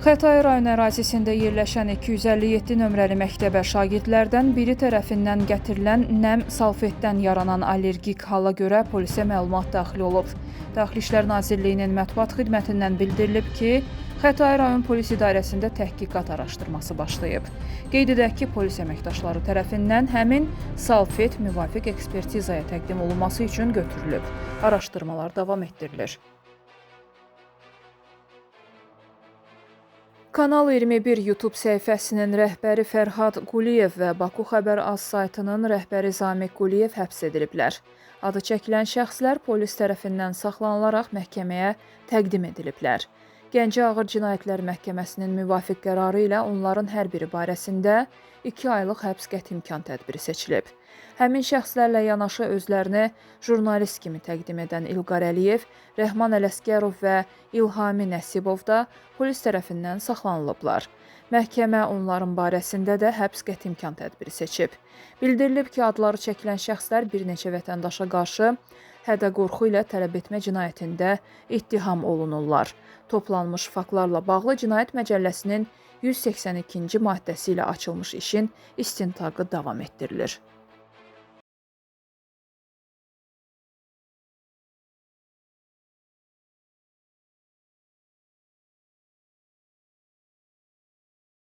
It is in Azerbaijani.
Xətai rayon ərazisində yerləşən 257 nömrəli məktəbə şagirdlərdən biri tərəfindən gətirilən nəm salfetdən yaranan allergik hala görə polisə məlumat daxil olub. Daxili İşlər Nazirliyinin mətbuat xidmətindən bildirilib ki, Xətai rayon polis idarəsində təhqiqat araşdırması başlayıb. Qeyd edək ki, polis əməkdaşları tərəfindən həmin salfet müvafiq ekspertizaya təqdim olunması üçün götürülüb. Araşdırmalar davam etdirilir. Kanal 21 YouTube səhifəsinin rəhbəri Fərhad Quliyev və Baku Xəbər Az saytının rəhbəri Zamiq Quliyev həbs ediliblər. Adı çəkilən şəxslər polis tərəfindən saxlanılaraq məhkəməyə təqdim ediliblər. Gəncə Ağır Cinayətlər Məhkəməsinin müvafiq qərarı ilə onların hər biri barəsində 2 aylıq həbs qəti imkan tədbiri seçilib. Həmin şəxslərlə yanaşı özlərini jurnalist kimi təqdim edən İlqar Əliyev, Rəhman Ələsgərov və İlhami Nəsibov da polis tərəfindən saxlanılıblar. Məhkəmə onların barəsində də həbs qəti imkan tədbiri seçib. Bildirilib ki, adları çəkilən şəxslər bir neçə vətəndaşa qarşı hədə-qorxu ilə tələb etmə cinayətində ittiham olunurlar. Toplanmış faktlarla bağlı Cinayət Məcəlləsinin 182-ci maddəsi ilə açılmış işin istintaqı davam etdirilir.